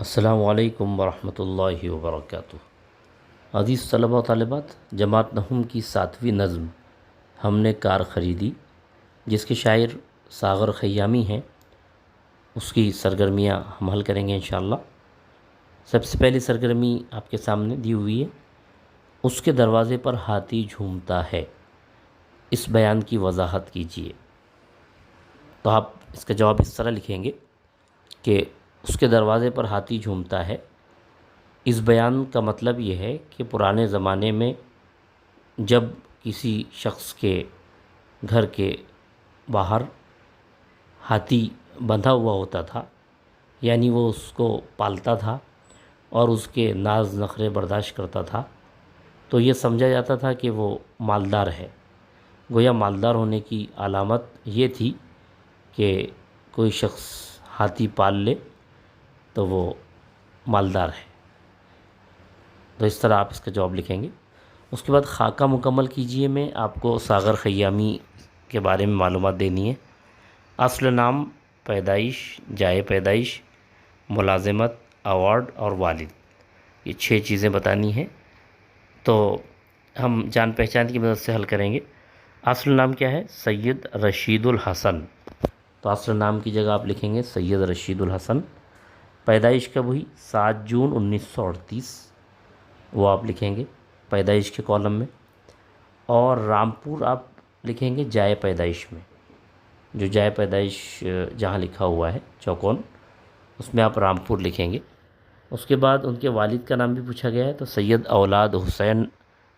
السلام علیکم ورحمۃ اللہ وبرکاتہ۔ عزیز طلبہ و طالبات، جماعت نہم کی 7ویں نظم ہم نے کار خریدی، جس کے شاعر ساغر خیامی ہیں، اس کی سرگرمیاں ہم حل کریں گے انشاءاللہ۔ سب سے پہلی سرگرمی آپ کے سامنے دی ہوئی ہے۔ اس کے دروازے پر ہاتھی جھومتا ہے، اس بیان کی وضاحت کیجیے۔ تو آپ اس کا جواب اس طرح لکھیں گے کہ اس کے دروازے پر ہاتھی جھومتا ہے۔ اس بیان کا مطلب یہ ہے کہ پرانے زمانے میں جب کسی شخص کے گھر کے باہر ہاتھی بندھا ہوا ہوتا تھا، یعنی وہ اس کو پالتا تھا اور اس کے ناز نخرے برداشت کرتا تھا، تو یہ سمجھا جاتا تھا کہ وہ مالدار ہے۔ گویا مالدار ہونے کی علامت یہ تھی کہ کوئی شخص ہاتھی پال لے تو وہ مالدار ہے۔ تو اس طرح آپ اس کا جواب لکھیں گے۔ اس کے بعد خاکہ مکمل کیجئے میں آپ کو ساغر خیامی کے بارے میں معلومات دینی ہے۔ اصل نام، پیدائش، جائے پیدائش، ملازمت، ایوارڈ اور والد، یہ 6 چیزیں بتانی ہیں۔ تو ہم جان پہچان کی مدد سے حل کریں گے۔ اصل نام کیا ہے؟ سید رشید الحسن۔ تو اصل نام کی جگہ آپ لکھیں گے سید رشید الحسن۔ پیدائش کب ہوئی؟ 7 جون 1938، وہ آپ لکھیں گے پیدائش کے کالم میں۔ اور رامپور آپ لکھیں گے جائے پیدائش میں، جو جائے پیدائش جہاں لکھا ہوا ہے چوکون، اس میں آپ رامپور لکھیں گے۔ اس کے بعد ان کے والد کا نام بھی پوچھا گیا ہے، تو سید اولاد حسین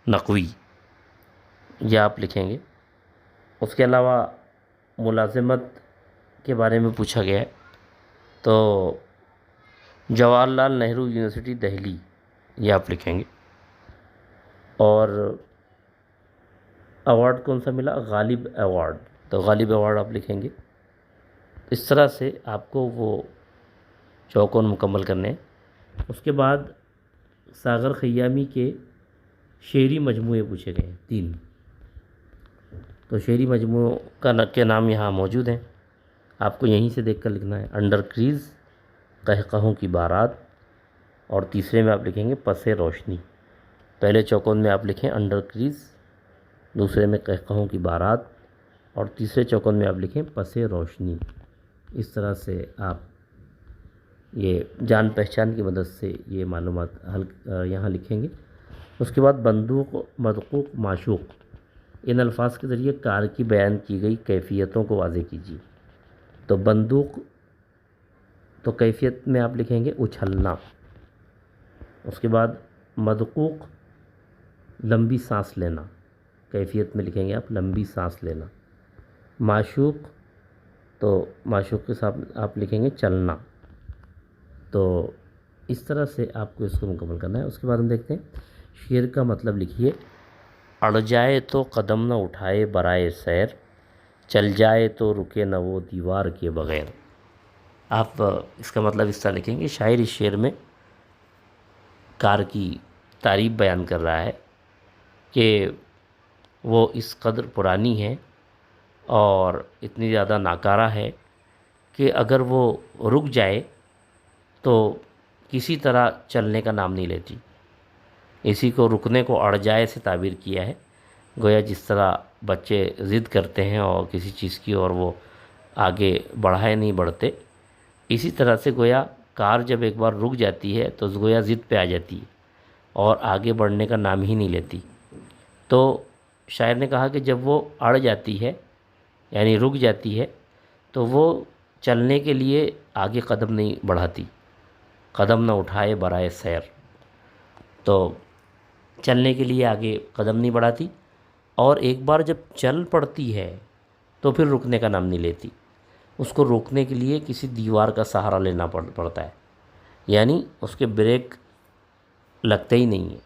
نقوی، یہ آپ لکھیں گے۔ اس کے علاوہ ملازمت کے بارے میں پوچھا گیا ہے، تو جواہر لال نہرو یونیورسٹی دہلی، یہ آپ لکھیں گے۔ اور ایوارڈ کون سا ملا؟ غالب ایوارڈ، تو غالب ایوارڈ آپ لکھیں گے۔ اس طرح سے آپ کو وہ چوکون مکمل کرنے ہیں۔ اس کے بعد ساغر خیامی کے شعری مجموعے پوچھے گئے ہیں 3، تو شعری مجموعوں کے نام یہاں موجود ہیں، آپ کو یہیں سے دیکھ کر لکھنا ہے۔ انڈر کریز، قہقہوں کی بارات، اور تیسرے میں آپ لکھیں گے پس روشنی۔ پہلے چوکون میں آپ لکھیں انڈر کریز، دوسرے میں قہقہوں کی بارات، اور تیسرے چوکون میں آپ لکھیں پس روشنی۔ اس طرح سے آپ یہ جان پہچان کی مدد سے یہ معلومات یہاں لکھیں گے۔ اس کے بعد بندوق، مدقوق، معشوق، ان الفاظ کے ذریعے کار کی بیان کی گئی کیفیتوں کو واضح کیجیے۔ تو بندوق، تو کیفیت میں آپ لکھیں گے اچھلنا۔ اس کے بعد مدقوق، لمبی سانس لینا، کیفیت میں لکھیں گے آپ لمبی سانس لینا۔ معشوق، تو معشوق کے ساتھ آپ لکھیں گے چلنا۔ تو اس طرح سے آپ کو اس کو مکمل کرنا ہے۔ اس کے بعد ہم دیکھتے ہیں شعر کا مطلب لکھیے۔ اڑ جائے تو قدم نہ اٹھائے برائے سیر، چل جائے تو رکے نہ وہ دیوار کے بغیر۔ آپ اس کا مطلب اس طرح لکھیں گے۔ شاعر اس شعر میں کار کی تعریف بیان کر رہا ہے کہ وہ اس قدر پرانی ہے اور اتنی زیادہ ناکارہ ہے کہ اگر وہ رک جائے تو کسی طرح چلنے کا نام نہیں لیتی۔ اسی کو رکنے کو اڑ جائے سے تعبیر کیا ہے۔ گویا جس طرح بچے ضد کرتے ہیں اور کسی چیز کی اور وہ آگے بڑھائے نہیں بڑھتے، اسی طرح سے گویا کار جب ایک بار رک جاتی ہے تو گویا ضد پہ آ جاتی ہے اور آگے بڑھنے کا نام ہی نہیں لیتی۔ تو شاعر نے کہا کہ جب وہ اڑ جاتی ہے یعنی رک جاتی ہے تو وہ چلنے کے لیے آگے قدم نہیں بڑھاتی، قدم نہ اٹھائے برائے سیر، تو چلنے کے لیے آگے قدم نہیں بڑھاتی، اور ایک بار جب چل پڑتی ہے تو پھر رکنے کا نام نہیں لیتی۔ اس کو روکنے کے لیے کسی دیوار کا سہارا لینا پڑتا ہے، یعنی اس کے بریک لگتے ہی نہیں ہیں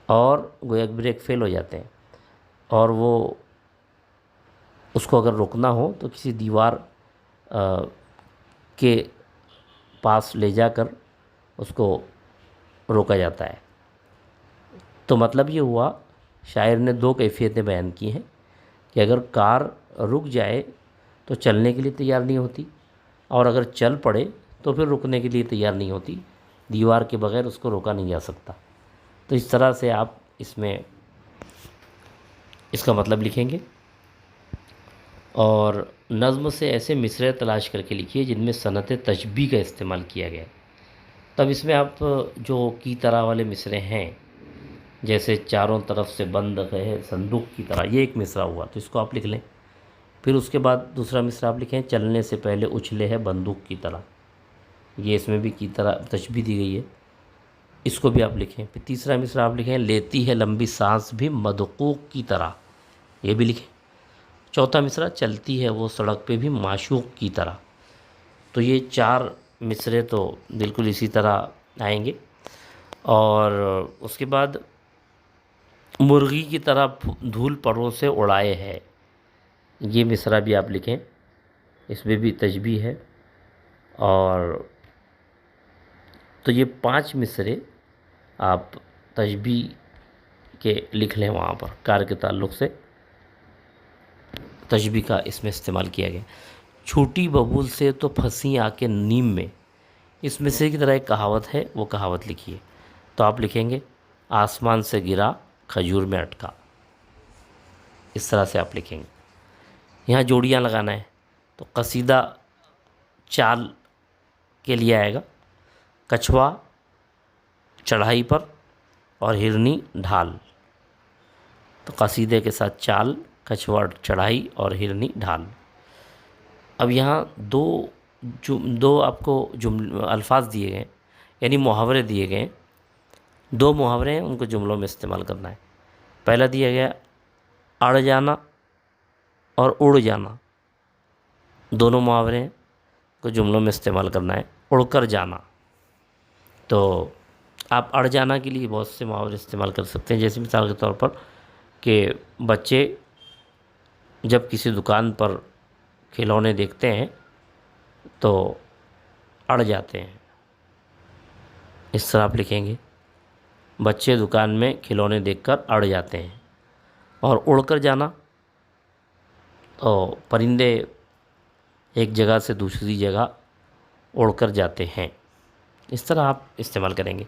اور گویا بریک فیل ہو جاتے ہیں، اور وہ اس کو اگر روکنا ہو تو کسی دیوار کے پاس لے جا کر اس کو روکا جاتا ہے۔ تو مطلب یہ ہوا، شاعر نے 2 کیفیتیں بیان کی ہیں کہ اگر کار رک جائے تو چلنے کے لیے تیار نہیں ہوتی، اور اگر چل پڑے تو پھر رکنے کے لیے تیار نہیں ہوتی، دیوار کے بغیر اس کو روکا نہیں جا سکتا۔ تو اس طرح سے آپ اس میں اس کا مطلب لکھیں گے، اور نظم سے ایسے مصرعے تلاش کر کے لکھیے جن میں صنعت تشبیہ کا استعمال کیا گیا ہے۔ تب اس میں آپ جو کی طرح والے مصرعے ہیں، جیسے چاروں طرف سے بند ہے صندوق کی طرح، یہ ایک مصرعہ ہوا، تو اس کو آپ لکھ لیں۔ پھر اس کے بعد دوسرا مصرعہ آپ لکھیں، چلنے سے پہلے اچھلے ہے بندوق کی طرح، یہ اس میں بھی کی طرح تشبیہ دی گئی ہے، اس کو بھی آپ لکھیں۔ پھر تیسرا مصرعہ آپ لکھیں، لیتی ہے لمبی سانس بھی مدقوق کی طرح، یہ بھی لکھیں۔ چوتھا مصرعہ، چلتی ہے وہ سڑک پہ بھی معشوق کی طرح۔ تو یہ 4 مصرعے تو بالکل اسی طرح آئیں گے۔ اور اس کے بعد مرغی کی طرح دھول پروں سے اڑائے ہے، یہ مصرعہ بھی آپ لکھیں، اس میں بھی تشبیہ ہے۔ اور تو یہ 5 مصرعے آپ تشبیہ کے لکھ لیں، وہاں پر کار کے تعلق سے تشبیہ کا اس میں استعمال کیا گیا۔ چھوٹی ببول سے تو پھنسی آ کے نیم میں، اس مصرعے کی طرح ایک کہاوت ہے، وہ کہاوت لکھیے۔ تو آپ لکھیں گے، آسمان سے گرا کھجور میں اٹکا، اس طرح سے آپ لکھیں گے۔ یہاں جوڑیاں لگانا ہے، تو قصیدہ چال کے لیے آئے گا، کچھوا چڑھائی پر اور ہرنی ڈھال۔ تو قصیدے کے ساتھ چال، کچھوا چڑھائی اور ہرنی ڈھال۔ اب یہاں دو آپ کو الفاظ دیے گئے، یعنی محاورے دیے گئے، 2 محاورے ہیں، ان کو جملوں میں استعمال کرنا ہے۔ پہلا دیا گیا اڑ جانا اور اڑ جانا، دونوں محاورے ہیں کو جملوں میں استعمال کرنا ہے۔ اڑ کر جانا، تو آپ اڑ جانا کے لیے بہت سے محاورے استعمال کر سکتے ہیں، جیسے مثال کے طور پر کہ بچے جب کسی دکان پر کھلونے دیکھتے ہیں تو اڑ جاتے ہیں، اس طرح آپ لکھیں گے، بچے دکان میں کھلونے دیکھ کر اڑ جاتے ہیں۔ اور اڑ کر جانا، تو پرندے ایک جگہ سے دوسری جگہ اڑ کر جاتے ہیں، اس طرح آپ استعمال کریں گے۔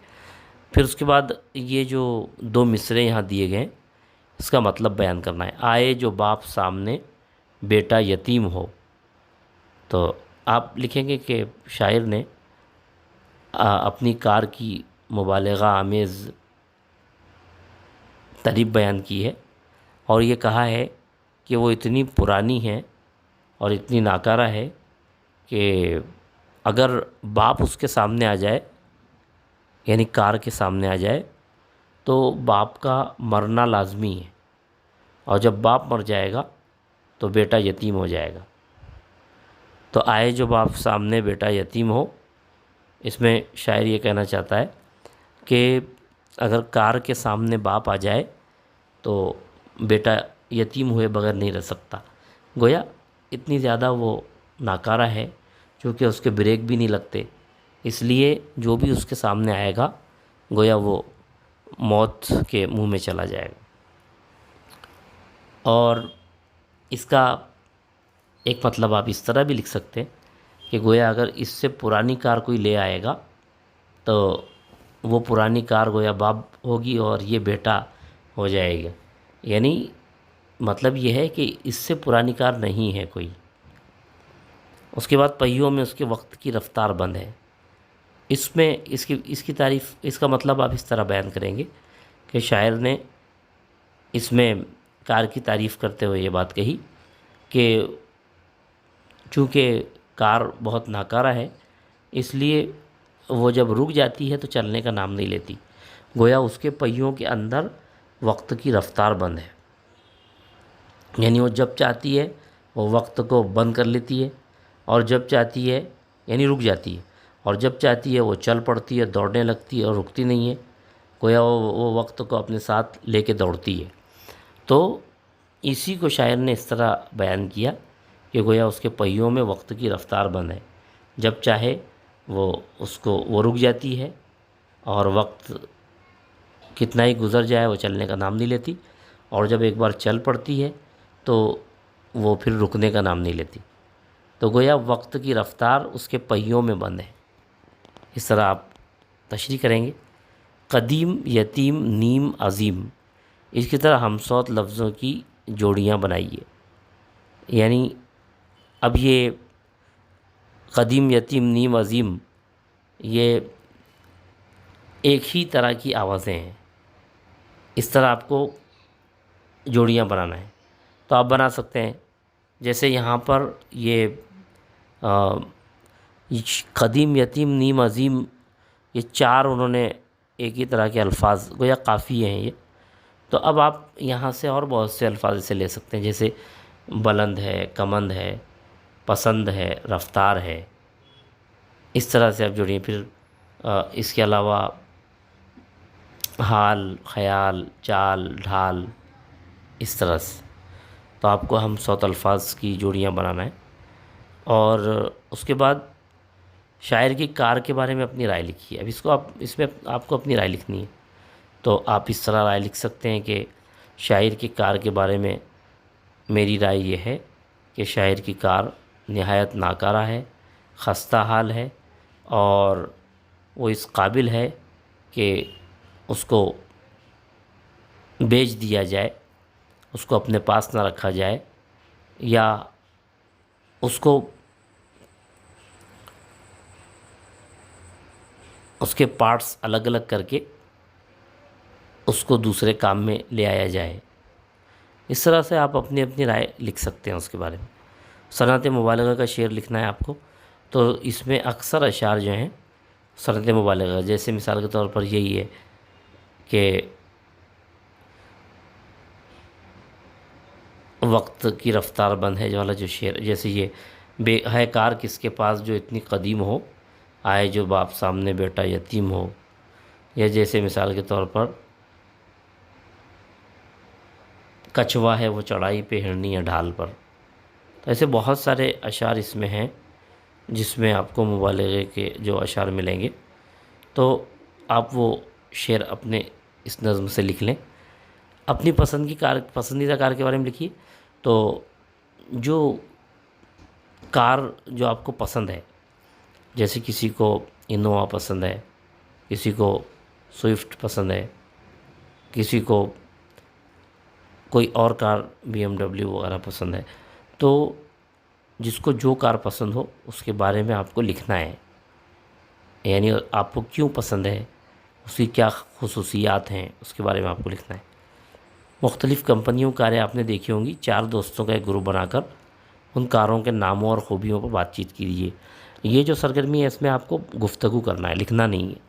پھر اس کے بعد یہ جو 2 مصرعے یہاں دیے گئے، اس کا مطلب بیان کرنا ہے۔ آئے جو باپ سامنے بیٹا یتیم ہو، تو آپ لکھیں گے کہ شاعر نے اپنی کار کی مبالغہ آمیز تعریف بیان کی ہے، اور یہ کہا ہے کہ وہ اتنی پرانی ہے اور اتنی ناکارہ ہے کہ اگر باپ اس کے سامنے آ جائے، یعنی کار کے سامنے آ جائے، تو باپ کا مرنا لازمی ہے، اور جب باپ مر جائے گا تو بیٹا یتیم ہو جائے گا۔ تو آئے جو باپ سامنے بیٹا یتیم ہو، اس میں شاعر یہ کہنا چاہتا ہے کہ اگر کار کے سامنے باپ آ جائے تو بیٹا یتیم ہوئے بغیر نہیں رہ سکتا۔ گویا اتنی زیادہ وہ ناکارہ ہے، چونکہ اس کے بریک بھی نہیں لگتے، اس لیے جو بھی اس کے سامنے آئے گا گویا وہ موت کے منہ میں چلا جائے گا۔ اور اس کا ایک مطلب آپ اس طرح بھی لکھ سکتے ہیں کہ گویا اگر اس سے پرانی کار کوئی لے آئے گا تو وہ پرانی کار گویا باپ ہوگی اور یہ بیٹا ہو جائے گا، یعنی مطلب یہ ہے کہ اس سے پرانی کار نہیں ہے کوئی۔ اس کے بعد پہیوں میں اس کے وقت کی رفتار بند ہے، اس میں اس کی تعریف، اس کا مطلب آپ اس طرح بیان کریں گے کہ شاعر نے اس میں کار کی تعریف کرتے ہوئے یہ بات کہی کہ چونکہ کار بہت ناکارہ ہے، اس لیے وہ جب رک جاتی ہے تو چلنے کا نام نہیں لیتی، گویا اس کے پہیوں کے اندر وقت کی رفتار بند ہے، یعنی وہ جب چاہتی ہے وہ وقت کو بند کر لیتی ہے، اور جب چاہتی ہے یعنی رک جاتی ہے، اور جب چاہتی ہے وہ چل پڑتی ہے، دوڑنے لگتی ہے اور رکتی نہیں ہے، گویا وہ وقت کو اپنے ساتھ لے کے دوڑتی ہے۔ تو اسی کو شاعر نے اس طرح بیان کیا کہ گویا اس کے پہیوں میں وقت کی رفتار بند ہے، جب چاہے وہ رک جاتی ہے، اور وقت کتنا ہی گزر جائے وہ چلنے کا نام نہیں لیتی، اور جب ایک بار چل پڑتی ہے تو وہ پھر رکنے کا نام نہیں لیتی۔ تو گویا وقت کی رفتار اس کے پہیوں میں بند ہے۔ اس طرح آپ تشریح کریں گے۔ قدیم، یتیم، نیم، عظیم، اس کی طرح ہم صوت لفظوں کی جوڑیاں بنائیے۔ یعنی اب یہ قدیم، یتیم، نیم، عظیم یہ ایک ہی طرح کی آوازیں ہیں، اس طرح آپ کو جوڑیاں بنانا ہے تو آپ بنا سکتے ہیں۔ جیسے یہاں پر یہ قدیم، یتیم، نیم، عظیم، یہ چار انہوں نے ایک ہی طرح کے الفاظ گویا قافیے ہیں یہ، تو اب آپ یہاں سے اور بہت سے الفاظ سے لے سکتے ہیں، جیسے بلند ہے، کمند ہے، پسند ہے، رفتار ہے، اس طرح سے آپ جوڑیں۔ پھر اس کے علاوہ حال، خیال، چال، ڈھال، اس طرح سے تو آپ کو ہم صوت الفاظ کی جوڑیاں بنانا ہے۔ اور اس کے بعد شاعر کی کار کے بارے میں اپنی رائے لکھیے۔ اب اس میں آپ کو اپنی رائے لکھنی ہے، تو آپ اس طرح رائے لکھ سکتے ہیں کہ شاعر کی کار کے بارے میں میری رائے یہ ہے کہ شاعر کی کار نہایت ناکارہ ہے، خستہ حال ہے، اور وہ اس قابل ہے کہ اس کو بیچ دیا جائے، اس کو اپنے پاس نہ رکھا جائے، یا اس کو اس کے پارٹس الگ الگ کر کے اس کو دوسرے کام میں لے آیا جائے۔ اس طرح سے آپ اپنی اپنی رائے لکھ سکتے ہیں اس کے بارے میں۔ صنعت مبالغہ کا شعر لکھنا ہے آپ کو، تو اس میں اکثر اشعار جو ہیں صنعت مبالغہ، جیسے مثال کے طور پر یہی ہے کہ وقت کی رفتار بند ہے جو والا جو شعر، جیسے یہ بے ہے کار کس کے پاس جو اتنی قدیم ہو، آئے جو باپ سامنے بیٹا یتیم ہو، یا جیسے مثال کے طور پر کچھوا ہے وہ چڑھائی پہ ہرنی ہے ڈھال پر۔ تو ایسے بہت سارے اشعار اس میں ہیں جس میں آپ کو مبالغے کے جو اشعار ملیں گے، تو آپ وہ شعر اپنے اس نظم سے لکھ لیں۔ اپنی پسندیدہ کار کے بارے میں لکھیے، تو جو کار جو آپ کو پسند ہے، جیسے کسی کو انووا پسند ہے، کسی کو سوئفٹ پسند ہے، کسی کو کوئی اور کار BMW وغیرہ پسند ہے، تو جس کو جو کار پسند ہو اس کے بارے میں آپ کو لکھنا ہے، یعنی آپ کو کیوں پسند ہے، اس کی کیا خصوصیات ہیں، اس کے بارے میں آپ کو لکھنا ہے۔ مختلف کمپنیوں کاریں آپ نے دیکھی ہوں گی، 4 دوستوں کا ایک گروپ بنا کر ان کاروں کے ناموں اور خوبیوں پر بات چیت کیجیے۔ یہ جو سرگرمی ہے اس میں آپ کو گفتگو کرنا ہے، لکھنا نہیں ہے۔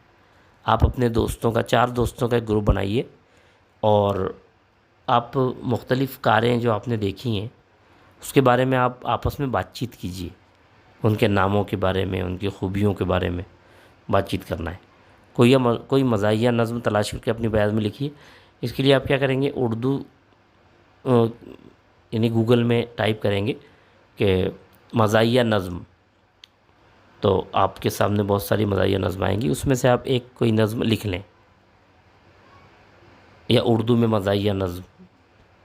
آپ اپنے دوستوں کا 4 دوستوں کا ایک گروپ بنائیے، اور آپ مختلف کاریں جو آپ نے دیکھی ہیں اس کے بارے میں آپ آپس میں بات چیت کیجیے، ان کے ناموں کے بارے میں، ان کی خوبیوں کے بارے میں بات چیت کرنا ہے۔ کوئی مزاحیہ نظم تلاش کر کے اپنی بیان میں لکھیے۔ اس کے لیے آپ کیا کریں گے، اردو یعنی گوگل میں ٹائپ کریں گے کہ مزاحیہ نظم، تو آپ کے سامنے بہت ساری مزاحیہ نظم آئیں گی، اس میں سے آپ ایک کوئی نظم لکھ لیں، یا اردو میں مزاحیہ نظم،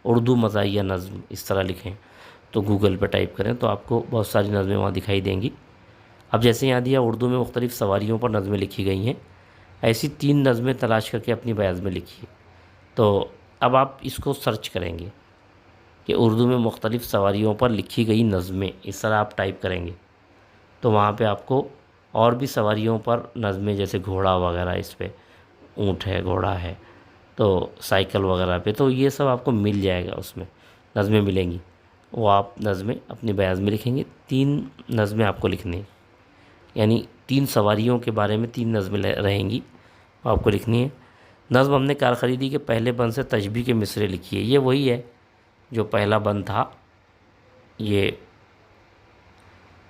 اردو مزاحیہ نظم اس طرح لکھیں، تو گوگل پہ ٹائپ کریں تو آپ کو بہت ساری نظمیں وہاں دکھائی دیں گی۔ اب جیسے یہاں دیا اردو میں مختلف سواریوں پر نظمیں لکھی گئی ہیں، ایسی 3 نظمیں تلاش کر کے اپنی بیان میں لکھیے۔ تو اب آپ اس کو سرچ کریں گے کہ اردو میں مختلف سواریوں پر لکھی گئی نظمیں، اس طرح آپ ٹائپ کریں گے تو وہاں پہ آپ کو اور بھی سواریوں پر نظمیں، جیسے گھوڑا وغیرہ، اس پہ اونٹ ہے، گھوڑا ہے، تو سائیکل وغیرہ پہ، تو یہ سب آپ کو مل جائے گا، اس میں نظمیں ملیں گی، وہ آپ نظمیں اپنی بیان میں لکھیں گے۔ 3 نظمیں آپ کو لکھنی ہیں، یعنی 3 سواریوں کے بارے میں 3 نظمیں رہیں گی، وہ آپ کو لکھنی ہے۔ نظم ہم نے کار خریدی کے پہلے بند سے تشبیہ کے مصرے لکھیے۔ یہ وہی ہے جو پہلا بند تھا یہ،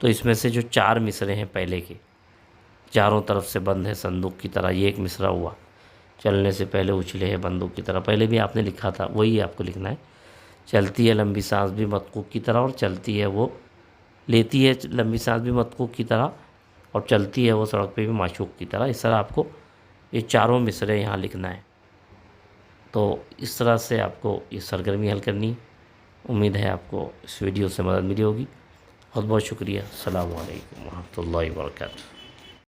تو اس میں سے جو 4 مصرے ہیں پہلے کے، چاروں طرف سے بند ہے صندوق کی طرح، یہ ایک مصرع ہوا۔ چلنے سے پہلے اچھلے ہے بندوق کی طرح، پہلے بھی آپ نے لکھا تھا، وہی آپ کو لکھنا ہے۔ چلتی ہے لمبی سانس بھی متقوق کی طرح، اور چلتی ہے وہ لیتی ہے لمبی سانس بھی متقوق کی طرح، اور چلتی ہے وہ سڑک پہ بھی معشوق کی طرح۔ اس طرح آپ کو یہ چاروں مصرے یہاں لکھنا ہے۔ تو اس طرح سے آپ کو یہ سرگرمی حل کرنی ہے۔ امید ہے آپ کو اس ویڈیو سے مدد ملی ہوگی۔ بہت بہت شکریہ۔ السلام علیکم ورحمۃ اللہ وبرکاتہ۔